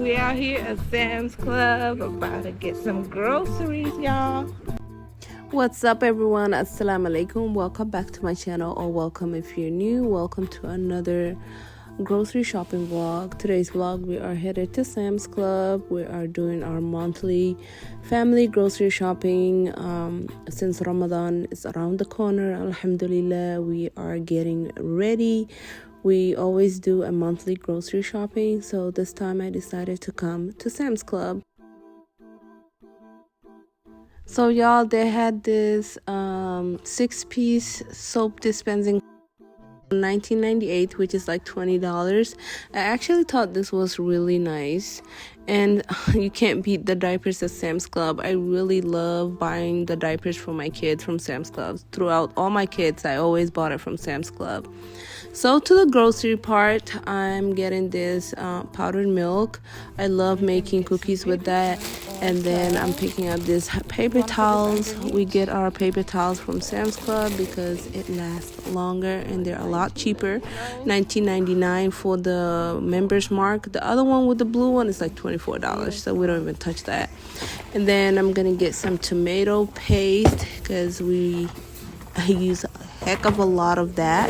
We out here at Sam's Club about to get some groceries, y'all. What's up, everyone? Assalamu alaikum. Welcome back to my channel, or welcome if you're new. Welcome to another grocery shopping vlog. Today's vlog, we are headed to Sam's Club. We are doing our monthly family grocery shopping. Since Ramadan is around the corner, alhamdulillah, we are getting ready. We always do a monthly grocery shopping, so this time I decided to come to Sam's Club. So y'all, they had this 6-piece soap dispensing, $19.98, which is like $20. I actually thought this was really nice, and you can't beat the diapers at Sam's Club. I really love buying the diapers for my kids from Sam's Club. Throughout all my kids, I always bought it from Sam's Club. So to the grocery part, I'm getting this powdered milk. I love making cookies with that. And then I'm picking up these paper towels. We get our paper towels from Sam's Club because it lasts longer and they're a lot cheaper. $19.99 for the members mark. The other one with the blue one is like $24, so we don't even touch that. And then I'm gonna get some tomato paste because I use a heck of a lot of that.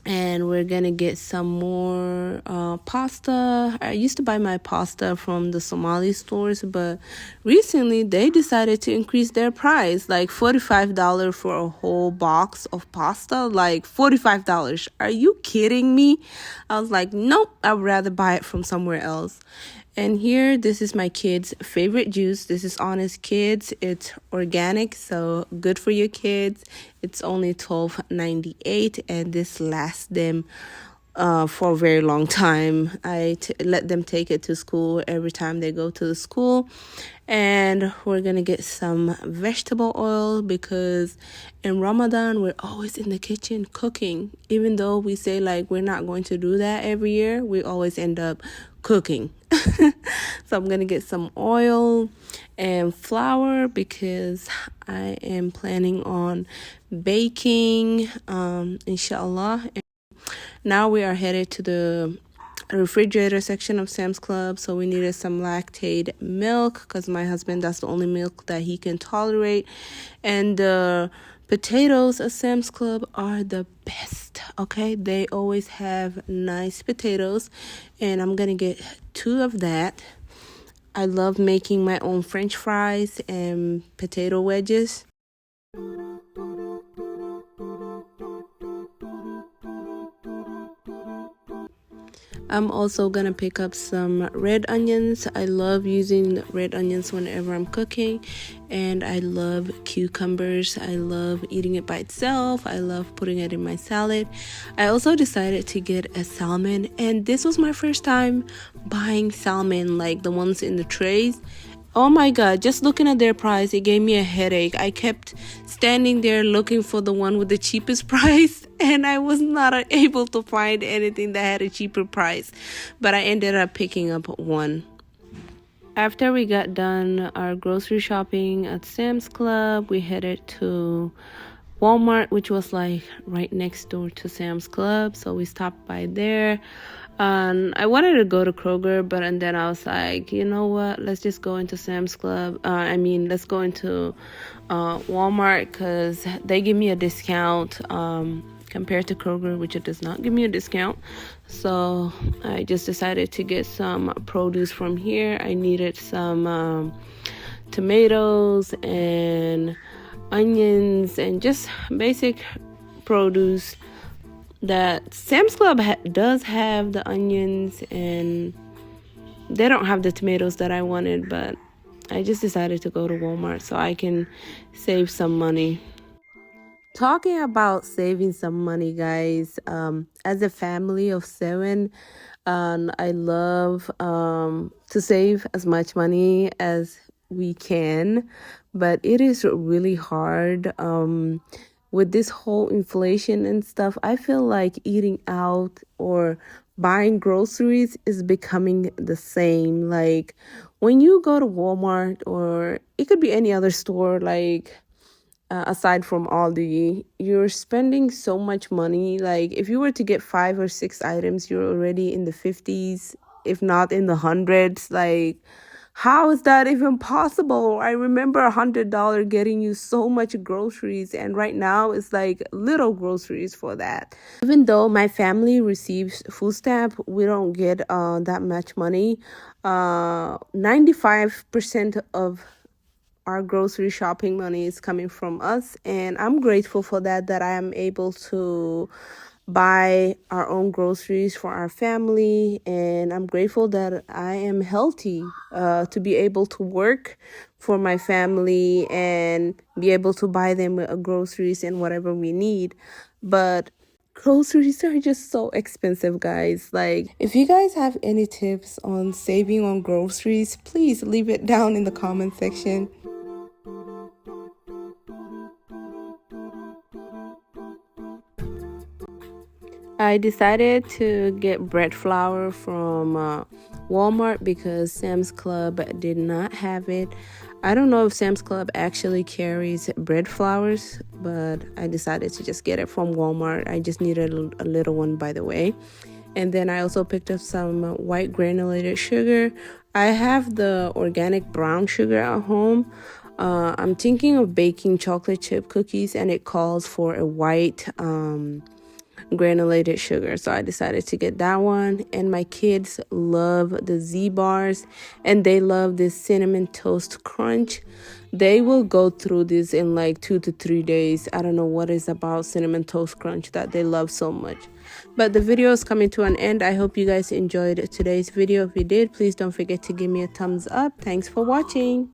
And we're gonna get some more pasta. I used to buy my pasta from the Somali stores, but recently they decided to increase their price, like $45 for a whole box of pasta. Like $45. Are you kidding me? I was like, nope, I'd rather buy it from somewhere else. And here, this is my kids' favorite juice. This is Honest Kids. It's organic, so good for your kids. It's only $12.98, and this lasts them for a very long time. I let them take it to school every time they go to the school. And we're gonna get some vegetable oil because in Ramadan we're always in the kitchen cooking. Even though we say like we're not going to do that every year, we always end up cooking. So I'm gonna get some oil and flour because I am planning on baking, inshallah. Now we are headed to the refrigerator section of Sam's Club, so we needed some lactate milk because my husband, that's the only milk that he can tolerate. And the potatoes at Sam's Club are the best, okay? They always have nice potatoes, and I'm gonna get 2 of that. I love making my own French fries and potato wedges. I'm also gonna pick up some red onions. I love using red onions whenever I'm cooking, and I love cucumbers. I love eating it by itself. I love putting it in my salad. I also decided to get a salmon, and this was my first time buying salmon, like the ones in the trays. Oh my god, just looking at their price, it gave me a headache. I kept standing there looking for the one with the cheapest price, and I was not able to find anything that had a cheaper price, but I ended up picking up one. After we got done our grocery shopping at Sam's Club, we headed to Walmart, which was like right next door to Sam's Club, so we stopped by there. I wanted to go to Kroger, and then I was like, you know what, let's just go into Sam's Club. Let's go into Walmart because they give me a discount compared to Kroger, which it does not give me a discount. So I just decided to get some produce from here. I needed some tomatoes and onions and just basic produce. That Sam's Club does have the onions, and they don't have the tomatoes that I wanted, but I just decided to go to Walmart so I can save some money. Talking about saving some money, guys, as a family of 7, I love to save as much money as we can, but it is really hard. With this whole inflation and stuff, I feel like eating out or buying groceries is becoming the same. Like when you go to Walmart, or it could be any other store, like aside from Aldi, you're spending so much money. Like if you were to get 5 or 6 items, you're already in the 50s, if not in the hundreds. Like, how is that even possible? I remember $100 getting you so much groceries, and right now it's like little groceries for that. Even though my family receives food stamp, we don't get that much money. 95% of our grocery shopping money is coming from us, and I'm grateful for that I am able to buy our own groceries for our family, and I'm grateful that I am healthy to be able to work for my family and be able to buy them groceries and whatever we need. But groceries are just so expensive, guys. Like, if you guys have any tips on saving on groceries, please leave it down in the comment section. I decided to get bread flour from Walmart because Sam's Club did not have it. I don't know if Sam's Club actually carries bread flours, but I decided to just get it from Walmart. I just needed a little one, by the way. And then I also picked up some white granulated sugar. I have the organic brown sugar at home. I'm thinking of baking chocolate chip cookies, and it calls for a white granulated sugar, so I decided to get that one. And my kids love the Z bars, and they love this cinnamon toast crunch. They will go through this in like 2 to 3 days. I don't know what is about cinnamon toast crunch that they love so much. But the video is coming to an end. I hope you guys enjoyed today's video. If you did, please don't forget to give me a thumbs up. Thanks for watching.